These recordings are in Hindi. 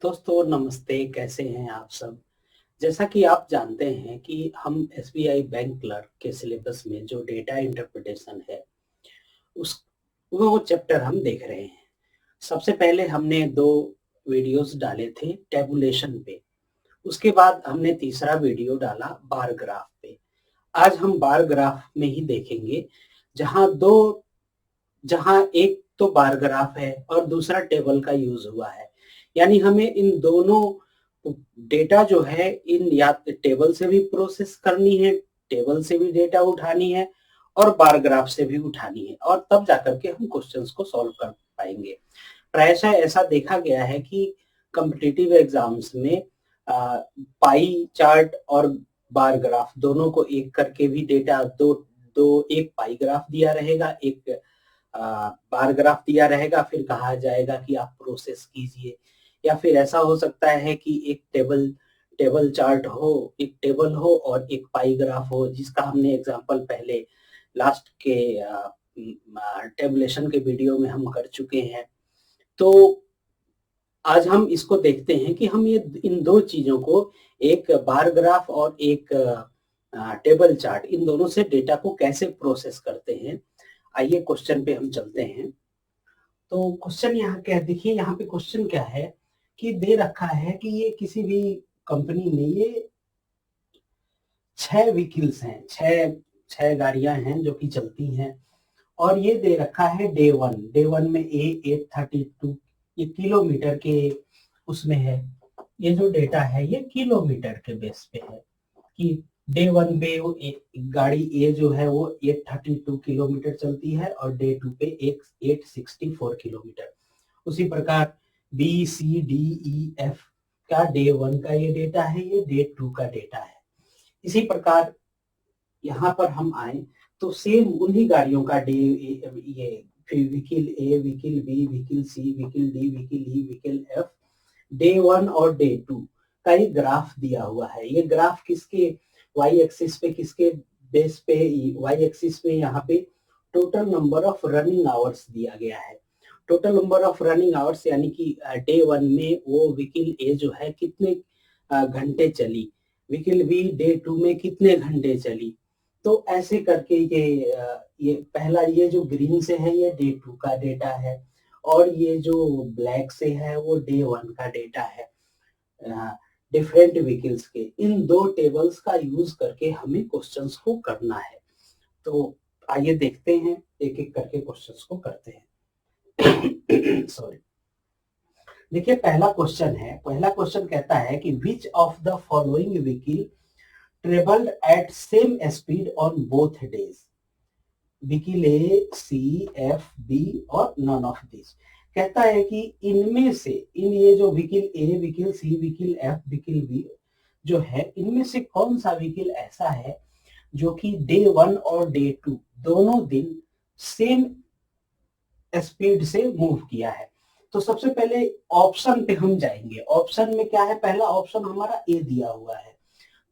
दोस्तों नमस्ते, कैसे हैं आप सब? जैसा कि आप जानते हैं कि हम एसबीआई बैंक क्लर्क के सिलेबस में जो डेटा इंटरप्रिटेशन है, उस वो चैप्टर हम देख रहे हैं। सबसे पहले हमने 2 वीडियोस डाले थे टैबुलेशन पे, उसके बाद हमने तीसरा वीडियो डाला बार ग्राफ पे। आज हम बार ग्राफ में ही देखेंगे, जहाँ 2 जहाँ एक तो बार ग्राफ है और दूसरा टेबल का यूज हुआ है। यानी हमें इन दोनों डेटा जो है इन या टेबल से भी प्रोसेस करनी है, टेबल से भी डेटा उठानी है और बार ग्राफ से भी उठानी है और तब जाकर के हम क्वेश्चंस को सॉल्व कर पाएंगे। प्रायशः ऐसा देखा गया है कि कॉम्पिटिटिव एग्जाम्स में पाई चार्ट और बार ग्राफ दोनों को एक करके भी डेटा दो दो एक पाई ग्राफ दिया रहेगा, एक बार ग्राफ दिया रहेगा, फिर कहा जाएगा कि आप प्रोसेस कीजिए। या फिर ऐसा हो सकता है कि एक टेबल टेबल चार्ट हो, एक टेबल हो और एक पाई ग्राफ हो, जिसका हमने एग्जांपल पहले लास्ट के टेबुलेशन के वीडियो में हम कर चुके हैं। तो आज हम इसको देखते हैं कि हम ये इन 2 चीज़ों को, एक बार ग्राफ और एक टेबल चार्ट, इन दोनों से डेटा को कैसे प्रोसेस करते हैं। आइए क्वेश्चन पे हम चलते हैं। तो क्वेश्चन यहाँ क्या है, देखिए यहाँ पे क्वेश्चन क्या है कि दे रखा है कि ये किसी भी कंपनी में ये 6 व्हीकल्स हैं, 6 गाड़ियां हैं जो कि चलती हैं और ये दे रखा है डे 1 में ए 832, ये किलोमीटर के उसमें है। ये जो डेटा है ये किलोमीटर के बेस पे है कि डे 1 पे गाड़ी ए जो है वो 832 किलोमीटर चलती है और डे 2 पे 864 किलोमीटर। उसी प्रकार B C D E F का डे 1 का ये डेटा है, ये डे 2 का डेटा है। इसी प्रकार यहाँ पर हम आए तो सेम उन्हीं गाड़ियों का ये vehicle A, vehicle B, vehicle C, vehicle D, vehicle E, vehicle F, day 1 और डे 2 का ये ग्राफ दिया हुआ है। ये ग्राफ किसके वाई एक्सिस पे, किसके बेस पे है? वाई एक्सिस पे यहाँ पे total number of running hours दिया गया है। Total number of running hours यानी कि डे 1 में वो व्हीकल ए जो है कितने घंटे चली, व्हीकल बी डे 2 में कितने घंटे चली। तो ऐसे करके ये पहला, ये जो ग्रीन से है ये डे 2 का डेटा है और ये जो ब्लैक से है वो डे 1 का डेटा है। डिफरेंट व्हीकल्स के इन 2 टेबल्स का यूज करके हमें क्वेश्चंस को करना है। तो आइए देखते हैं, एक एक करके क्वेश्चंस को करते हैं। सॉरी। देखिए पहला क्वेश्चन कहता है कि which of the following vehicle travelled at same speed on both days. Vehicle A, C, F, B और नन ऑफ दिस। कहता है कि इनमें से ये जो vehicle A, vehicle C, vehicle F, vehicle B जो है, इनमें से कौन सा व्हीकल ऐसा है जो कि डे 1 और डे 2 दोनों दिन सेम स्पीड से मूव किया है। तो सबसे पहले ऑप्शन पे हम जाएंगे। ऑप्शन में क्या है, पहला ऑप्शन हमारा ए दिया हुआ है।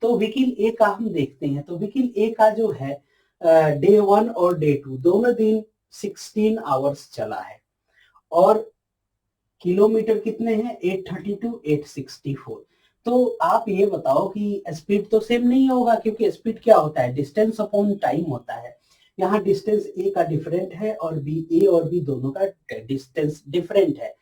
तो व्हीकल ए का हम देखते हैं। तो व्हीकल ए का जो है डे 1 और डे 2 दोनों दिन 16 आवर्स चला है और किलोमीटर कितने हैं, 832, 864। तो आप ये बताओ कि स्पीड तो सेम नहीं होगा, क्योंकि स्पीड क्या होता है, डिस्टेंस अपॉन टाइम होता है। यहाँ डिस्टेंस ए का डिफरेंट है और बी, ए और बी दोनों का डिस्टेंस डिफरेंट है।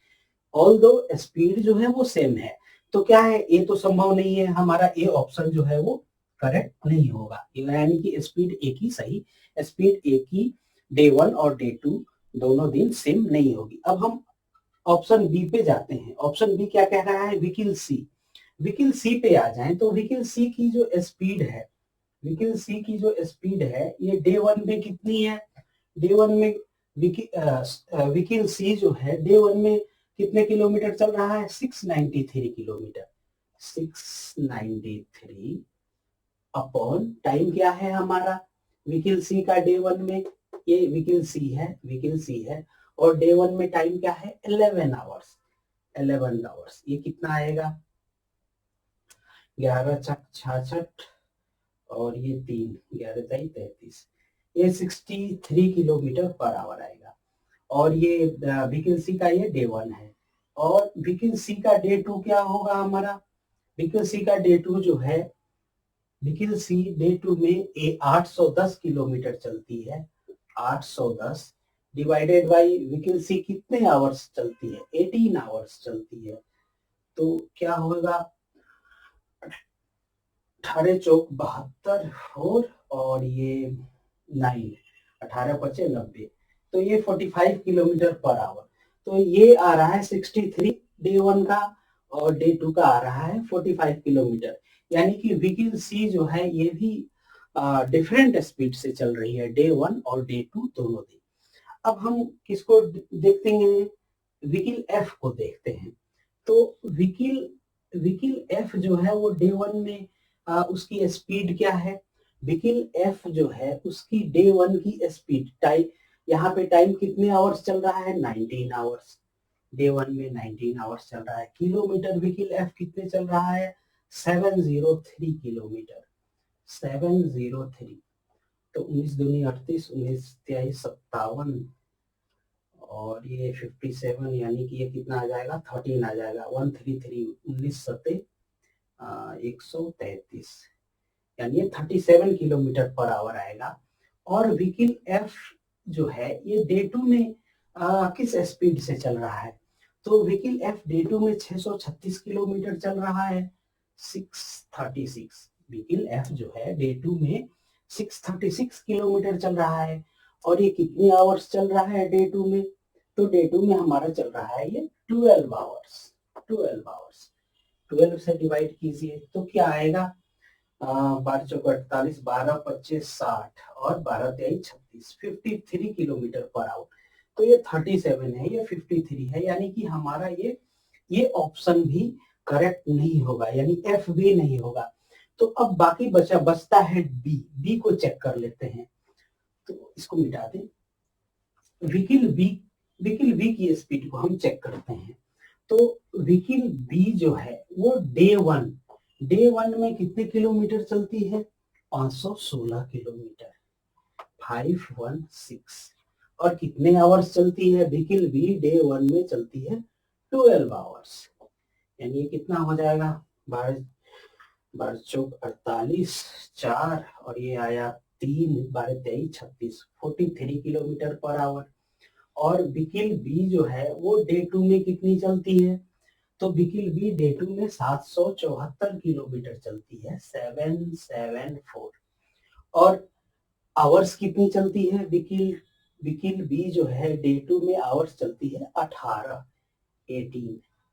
ऑल्दो स्पीड जो है वो सेम है। तो क्या है, ए तो संभव नहीं है, हमारा ए ऑप्शन जो है वो करेक्ट नहीं होगा। यानी कि स्पीड ए की सही, स्पीड ए की डे 1 और डे 2 दोनों दिन सेम नहीं होगी। अब हम ऑप्शन बी पे जाते हैं। ऑप्शन बी क्या कह रहा है, व्हीकल सी। व्हीकल सी पे आ जाएं तो व्हीकल सी की जो स्पीड है, व्हीकल सी की जो स्पीड है ये डे 1 में कितनी है। डे 1 में व्हीकल सी जो है डे 1 में कितने किलोमीटर चल रहा है, 693 किलोमीटर। 693 अपॉन टाइम क्या है हमारा, व्हीकल सी का डे 1 में, ये व्हीकल सी है, व्हीकल सी है और डे 1 में टाइम क्या है, 11 आवर्स। 11 आवर्स, ये कितना आएगा, 11 चक 66 और ये 3, 11 ताई 33, ये 63 किलोमीटर पर आवर आएगा। और ये व्हीकल सी का ये डे 1 है और व्हीकल सी का डे 2 क्या होगा हमारा, व्हीकल सी का डे 2 जो है, व्हीकल सी डे 2 में 810 किलोमीटर चलती है, 810 डिवाइडेड बाई व्हीकल सी कितने आवर्स चलती है, 18 आवर्स चलती है, तो क्या होगा 18 चौक 72 4 और ये 9, 18 पचे 90, तो ये 45 किलोमीटर पर आवर। तो ये आ रहा है 63 डे 1 का और डे 2 का आ रहा है 45 किलोमीटर, यानी कि व्हीकल सी जो है ये भी डिफरेंट स्पीड से चल रही है, डे 1 और डे 2 दोनों दिन। अब हम किसको देखते हैं, व्हीकल एफ को देखते हैं। तो व्हीकल एफ जो है वो डे 1 में उसकी स्पीड क्या है, व्हीकल एफ जो है उसकी डे 1 की स्पीड टाइम, यहाँ पे टाइम कितने आवर्स चल रहा है, 19 आवर्स, डे 1 में 19 आवर्स चल रहा है। किलोमीटर व्हीकल एफ कितने चल रहा है, 703 किलोमीटर, 703। तो 19 दूनी 38, 19 23 57 और ये 57, यानी कि ये कितना आ जाएगा, 13 आ जाएगा, 133, 19 सत्ते 133, यानी ये 37 किलोमीटर पर आवर आएगा। और व्हीकल एफ जो है ये डे 2 में किस स्पीड से चल रहा है, तो व्हीकल एफ डे 2 में 636 किलोमीटर चल रहा है, 636, व्हीकल एफ जो है डे 2 में 636 किलोमीटर चल रहा है। और ये कितने आवर्स चल रहा है डे 2 में, तो डे 2 में हमारा चल रहा है ये 12 आवर्स, 12 आवर्स, 12 से डिवाइड कीजिए तो क्या आएगा, 12 चौक 48, 12 25 60 और 12 23 36, 53 किलोमीटर पर आवर। तो ये 37 है, ये 53 है, यानी कि हमारा ये ऑप्शन भी करेक्ट नहीं होगा, यानी एफ भी नहीं होगा। तो अब बाकी बचता है बी को चेक कर लेते हैं, तो इसको मिटा दें। व्हीकल बी की स्पीड को हम चेक करते हैं। तो व्हीकल बी जो है वो डे 1 में कितने किलोमीटर चलती है, 516 किलोमीटर, 516, और कितने आवर्स चलती है व्हीकल बी डे 1 में चलती है 12 आवर्स, यानी ये कितना हो जाएगा, 12 चौक 48 4 और ये आया 3, 12 23 36, 43 किलोमीटर पर आवर। और व्हीकल बी जो है वो डे 2 में कितनी चलती है, तो व्हीकल बी डे 2 में 774 किलोमीटर चलती है, 774। और आवर्स कितनी चलती है, व्हीकल बी जो है डे 2 में आवर्स चलती है 18,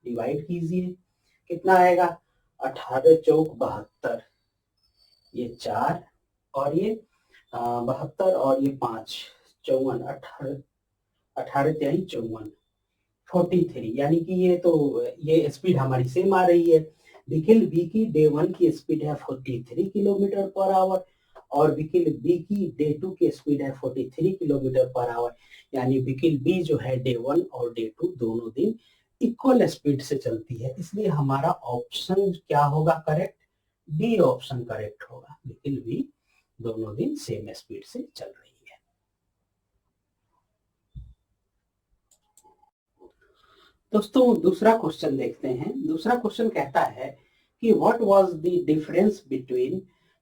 डिवाइड कीजिए कितना आएगा, 18 चौक 72, ये 4 और ये 72 और ये 5 54, 18 23 54, 43, यानी कि ये स्पीड हमारी सेम आ रही है। व्हीकल बी की डे 1 की स्पीड है 43 किलोमीटर पर आवर और व्हीकल बी की डे 2 की स्पीड है 43 किलोमीटर पर आवर, यानी व्हीकल बी जो है डे 1 और डे 2 दोनों दिन इक्वल स्पीड से चलती है, इसलिए हमारा ऑप्शन क्या होगा करेक्ट, डी ऑप्शन करेक्ट होगा, व्हीकल बी दोनों दिन सेम स्पीड से चल रही है। दोस्तों दूसरा क्वेश्चन देखते हैं। दूसरा क्वेश्चन कहता है कि what was the difference between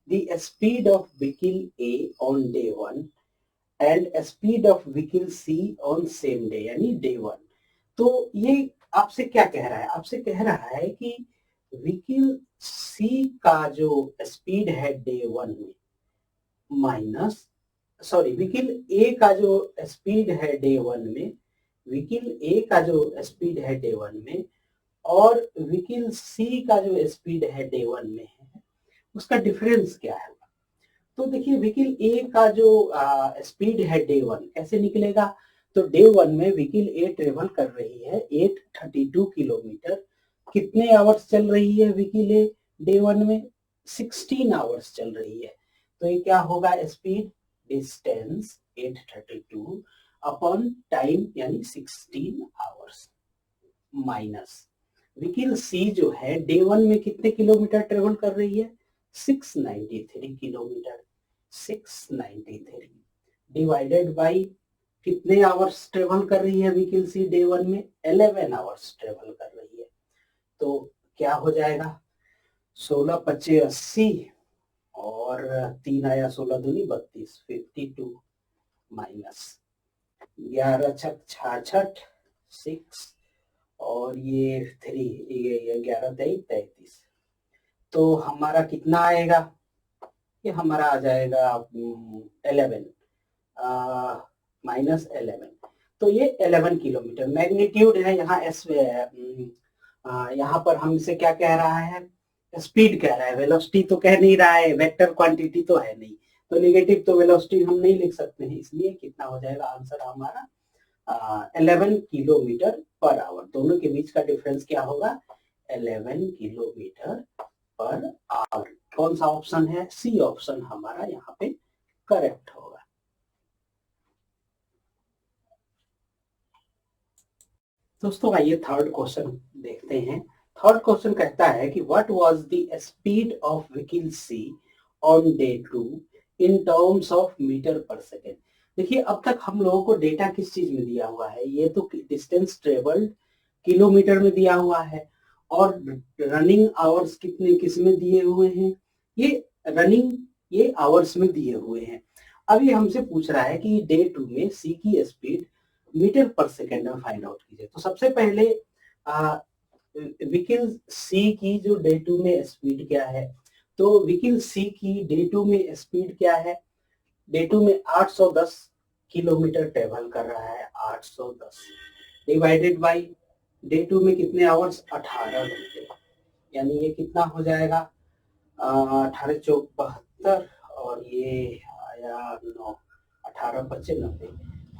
the speed of vehicle A on day 1 and speed of vehicle C on same day, यानी डे 1। तो ये आपसे क्या कह रहा है, आपसे कह रहा है कि व्हीकल सी का जो स्पीड है डे 1 में माइनस, सॉरी व्हीकल ए का जो स्पीड है डे 1 में, व्हीकल ए का जो स्पीड है डे 1 में और व्हीकल सी का जो स्पीड है डे 1 में है, उसका डिफरेंस क्या है। तो देखिए व्हीकल ए का जो स्पीड है डे 1 कैसे निकलेगा, तो डे 1 में व्हीकल ए ट्रेवल कर रही है 832 किलोमीटर, कितने आवर्स चल रही है व्हीकल ए डे 1 में, 16 आवर्स चल रही है। तो ये क्या होगा, स्पीड डिस्टेंस 832 अपॉन टाइम यानी 16 आवर्स माइनस व्हीकल सी जो है डे 1 में कितने किलोमीटर ट्रेवल कर रही है, 693 किलोमीटर, 693 डिवाइडेड बाई कितने आवर्स ट्रेवल कर रही है व्हीकल सी डे 1 में? 11 आवर्स ट्रेवल कर रही है। तो क्या हो जाएगा? 16 पच्चे 80 और 3 आया 16 दूनी 32, 52 माइनस 11 छक 66 6 और ये 3, ये 11 23 33। तो हमारा कितना आएगा? ये हमारा आ जाएगा 11 माइनस 11। तो ये 11 किलोमीटर मैग्नीट्यूड है। यहाँ एस यहाँ पर हमसे क्या कह रहा है? स्पीड कह रहा है, वेलोसिटी तो कह नहीं रहा है, वेक्टर क्वांटिटी तो है नहीं, तो नेगेटिव तो वेलोसिटी हम नहीं लिख सकते हैं, इसलिए कितना हो जाएगा आंसर हमारा 11 किलोमीटर पर आवर। दोनों के बीच का डिफरेंस क्या होगा? 11 किलोमीटर पर आवर। कौन सा ऑप्शन है? सी ऑप्शन हमारा यहाँ पे करेक्ट होगा। दोस्तों आइए थर्ड क्वेश्चन देखते हैं। थर्ड क्वेश्चन कहता है कि what was the speed of vehicle C on day 2 in terms of metre per second. देखिए अब तक हम लोगों को डेटा किस चीज में दिया हुआ है? ये तो डिस्टेंस ट्रेवल्ड किलोमीटर में दिया हुआ है, और रनिंग आवर्स कितने किस में दिए हुए हैं? ये आवर्स में दिए हुए हैं। अब ये हमसे पूछ रहा है कि डे 2 में सी की स्पीड मीटर पर सेकेंड में फाइंड आउट कीजिए। तो सबसे पहले व्हीकल सी की जो डे 2 में स्पीड क्या है? तो व्हीकल सी की डे 2 में स्पीड क्या है? डे 2 में 810 किलोमीटर ट्रेवल कर रहा है। 810 डिवाइडेड बाई डे 2 में कितने आवर्स? 18 घंटे, यानी ये कितना हो जाएगा? 18 चौक 72 और ये आया 9, 18 25 90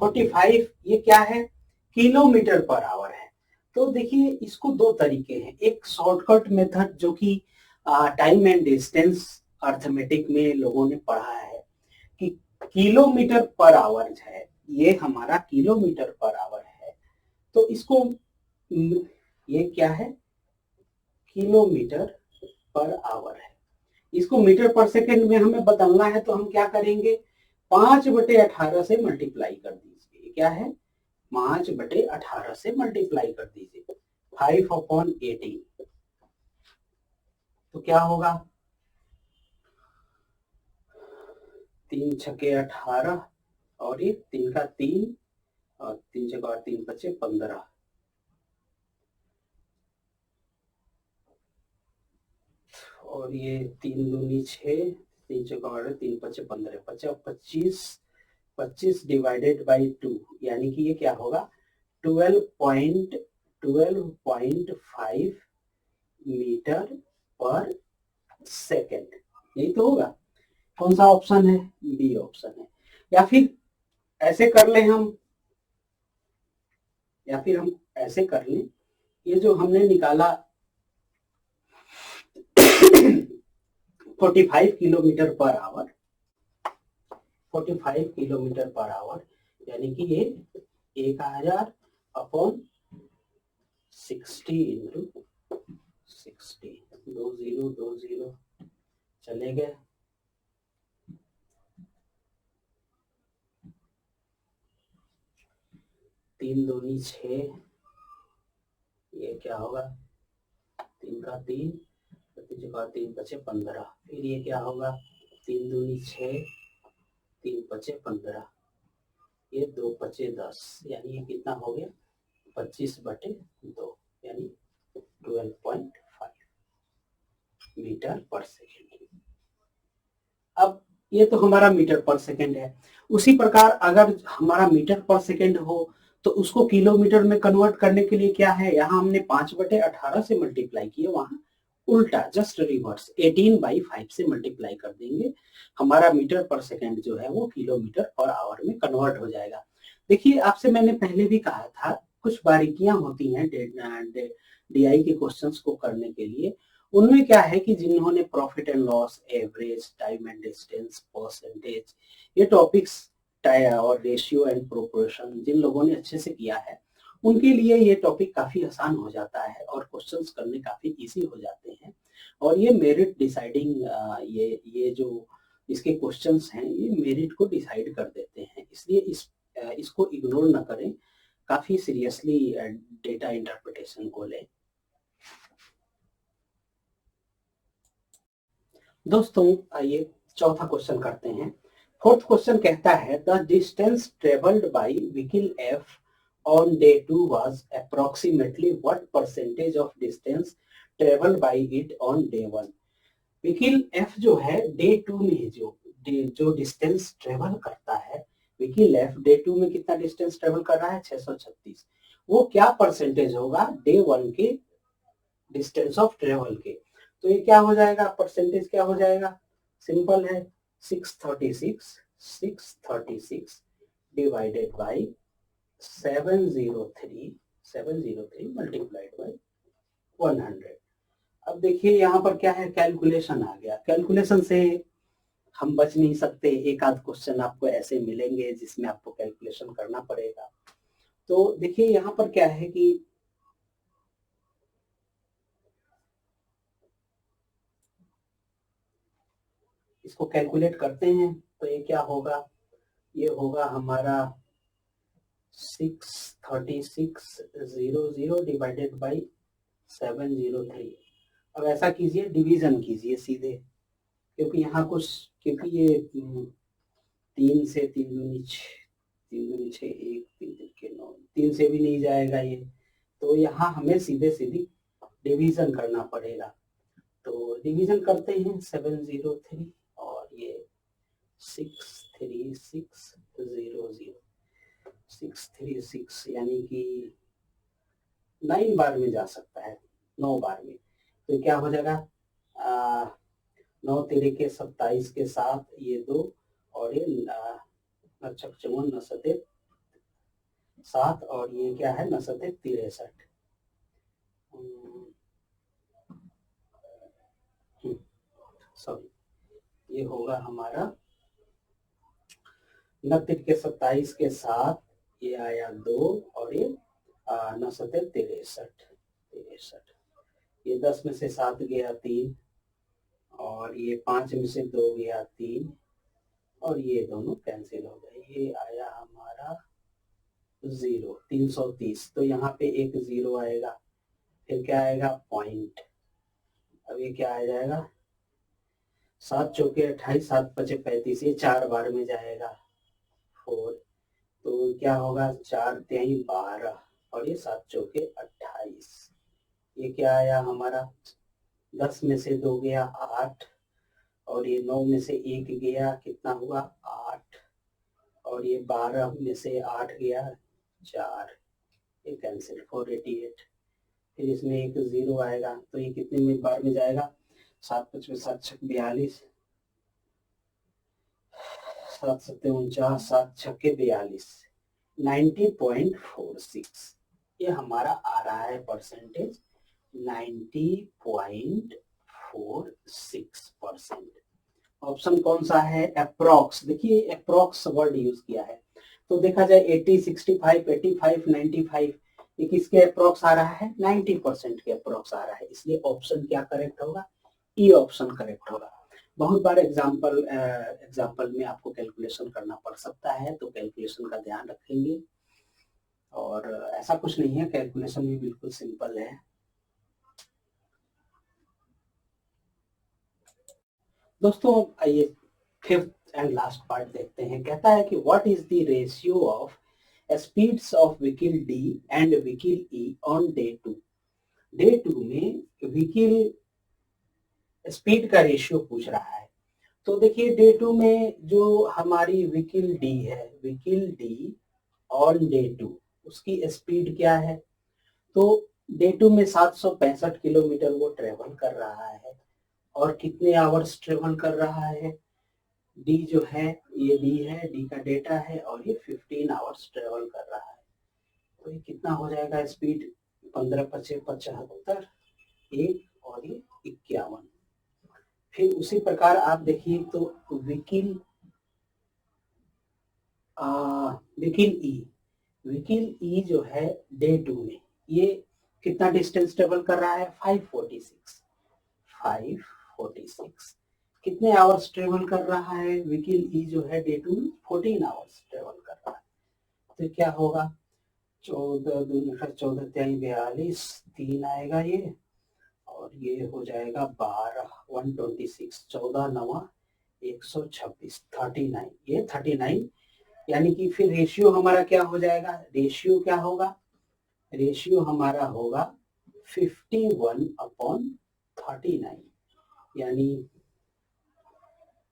45। ये क्या है? किलोमीटर पर आवर है। तो देखिए इसको दो तरीके हैं। एक शॉर्टकट मेथड जो कि टाइम एंड डिस्टेंस अर्थमेटिक में लोगों ने पढ़ा है कि किलोमीटर पर आवर है, ये हमारा किलोमीटर पर आवर है। तो इसको ये क्या है? किलोमीटर पर आवर है। इसको मीटर पर सेकेंड में हमें बदलना है, तो हम क्या करेंगे? 5/18 से मल्टीप्लाई कर दीजिए। क्या है? 5/18 से मल्टीप्लाई कर दीजिए। 5/18 तो क्या होगा? 3 छके 18 और ये 3 का 3 और 3 छके और 3 बचे 15 और ये 3 दूनी 6, 3 छके और 3 बचे 15 बचा 25। 25 डिवाइडेड बाई 2 यानी कि ये क्या होगा? 12.5 मीटर पर सेकेंड। यही तो होगा। कौन सा ऑप्शन है? बी ऑप्शन है। या फिर ऐसे कर ले हम, ऐसे कर लें, ये जो हमने निकाला 45 kilometre per hour, 45 kilometre per hour, यानी कि ये 1000/60 इंटू 60। 2 0 2 0 चले गए। 3 दूनी 6, ये क्या होगा? 3 का 3, 3 बचे 15। फिर ये क्या होगा? 3 दूनी 6, 3 बचे 15, ये 2 बचे 10, यानी ये कितना हो गया? 25/2 यानी 12.5 मीटर पर सेकेंड। अब ये तो हमारा मीटर पर सेकेंड है। उसी प्रकार अगर हमारा मीटर पर सेकेंड हो तो उसको किलोमीटर में कन्वर्ट करने के लिए क्या है? यहाँ हमने 5/18 से मल्टीप्लाई किया, वहां उल्टा जस्ट रिवर्स 18/5 से मल्टीप्लाई कर देंगे। हमारा मीटर पर सेकेंड जो है वो किलोमीटर पर आवर में कन्वर्ट हो जाएगा। देखिए आपसे मैंने पहले भी कहा था कुछ बारीकियां होती हैं डीआई के क्वेश्चंस को करने के लिए। उनमें क्या है कि जिन्होंने profit and loss, average, time and distance, percentage, ये टॉपिक्स और रेशियो एंड प्रोपोर्शन जिन लोगों ने अच्छे से किया है उनके लिए ये टॉपिक काफी आसान हो जाता है और क्वेश्चंस करने काफी इजी हो जाते हैं। और ये मेरिट डिसाइडिंग, ये जो इसके क्वेश्चंस हैं ये मेरिट को डिसाइड कर देते हैं। इसलिए इस इसको इग्नोर ना करें, काफी सीरियसली डेटा इंटरप्रिटेशन को लें। दोस्तों आइए चौथा क्वेश्चन करते हैं। फोर्थ क्वेश्चन कहता है the distance travelled by vehicle F on day 2 was approximately what percentage of distance travelled by it on day 1। Vehicle F जो है डे 2 में जो डिस्टेंस ट्रेवल करता है, व्हीकल एफ डे 2 में कितना डिस्टेंस ट्रेवल कर रहा है 636, वो क्या परसेंटेज होगा डे 1 के डिस्टेंस ऑफ ट्रेवल के। तो ये क्या हो जाएगा, परसेंटेज क्या हो जाएगा, सिंपल है 636 डिवाइडेड बाय 703 मल्टीप्लाइड बाय 100। अब देखिए यहाँ पर क्या है, कैलकुलेशन आ गया। कैलकुलेशन से हम बच नहीं सकते, एक आध क्वेश्चन आपको ऐसे मिलेंगे जिसमें आपको कैलकुलेशन करना पड़ेगा। तो देखिए यहाँ पर क्या है कि इसको कैलकुलेट करते हैं तो ये क्या होगा, ये होगा हमारा 63600 डिवाइडेड बाई 703। अब ऐसा कीजिए, डिवीजन कीजिए सीधे, क्योंकि यहाँ कुछ, क्योंकि ये 3 से 3 दूनी 6 1 3 के 9, 3 से भी नहीं जाएगा ये, तो यहाँ हमें सीधे सीधी डिवीजन करना पड़ेगा। तो डिवीजन करते हैं 703 और ये 63600 यानी कि 9 बार में जा सकता है, 9 बार में। तो क्या हो जाएगा, 9 तेरे के 27 के साथ ये 2 और ये 7 और ये क्या है 63। सॉरी, ये होगा हमारा 29 के 27 के साथ ये आया 2 और ये 63। ये 10 में से 7 गया 3 और ये 5 में से 2 गया 3 और ये दोनों कैंसिल हो गए, ये आया हमारा 0 330। तो यहाँ पे एक 0 आएगा, फिर क्या आएगा पॉइंट। अब ये क्या आ जाएगा 7 चौके 28 7 पचे 35, ये 4 बार में जाएगा 4। तो क्या होगा 4 3 12 और ये 7 चौके 28। ये क्या आया हमारा 10 में से 2 गया 8 और ये 9 में से 1 गया, कितना हुआ 8 और ये 12 में से 8 गया 4, ये कैंसिल 488। फिर इसमें एक 0 आएगा, तो ये कितने में बार में जाएगा 7 5 7 6 42 7 7 49 7 6 42 90.46। ये हमारा आ रहा है परसेंटेज 90.46%। ऑप्शन कौन सा है, अप्रोक्स। देखिए अप्रोक्स वर्ड यूज किया है, तो देखा जाए 80 65 85 95, ये किसके अप्रोक्स आ रहा है 90% के अप्रोक्स आ रहा है, इसलिए ऑप्शन क्या करेक्ट होगा, ई ऑप्शन करेक्ट होगा। बहुत बार एग्जाम्पल में आपको कैलकुलेशन करना पड़ सकता है, तो कैलकुलेशन का ध्यान रखेंगे। और ऐसा कुछ नहीं है, कैलकुलेशन भी बिल्कुल सिंपल है। दोस्तों आइए फिफ्थ एंड लास्ट पार्ट देखते हैं। कहता है कि what is the ratio of speeds of vehicle D and vehicle E on day 2। Day 2 में व्हीकल स्पीड का रेशियो पूछ रहा है। तो देखिए डे 2 में जो हमारी व्हीकल डी है, व्हीकल डी ऑन डे 2 उसकी स्पीड क्या है, तो डे 2 में 765 किलोमीटर वो ट्रेवल कर रहा है और कितने आवर्स ट्रेवल कर रहा है, डी जो है ये डी है, डी का डेटा है और ये 15 आवर्स ट्रेवल कर रहा है। तो ये कितना हो जाएगा स्पीड 15 5 75 1 और ये 51। फिर उसी प्रकार आप देखिए तो व्हीकल ई जो है डे 2 में ये कितना डिस्टेंस ट्रेवल कर रहा है 546। कितने आवर्स ट्रेवल कर रहा है व्हीकल ई जो है डे 2 में 14 आवर्स ट्रेवल कर रहा है। तो क्या होगा, 14 दूनी 14 तिहाई 42, 3 आएगा ये, और ये हो जाएगा 12 126, 14 नवा 126, 39, ये 39, यानी कि फिर रेशियो हमारा क्या हो जाएगा, रेशियो क्या होगा, रेशियो हमारा होगा 51/39, यानी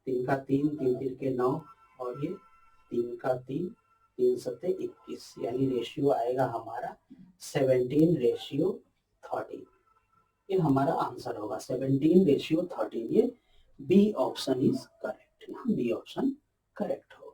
3 का 3, 3 3 के 9, और ये 3 का 3, 3 सत्ते 21, यानी रेशियो आएगा हमारा 17:13। ये हमारा आंसर होगा 17:13, ये B option is correct, B option correct होगा।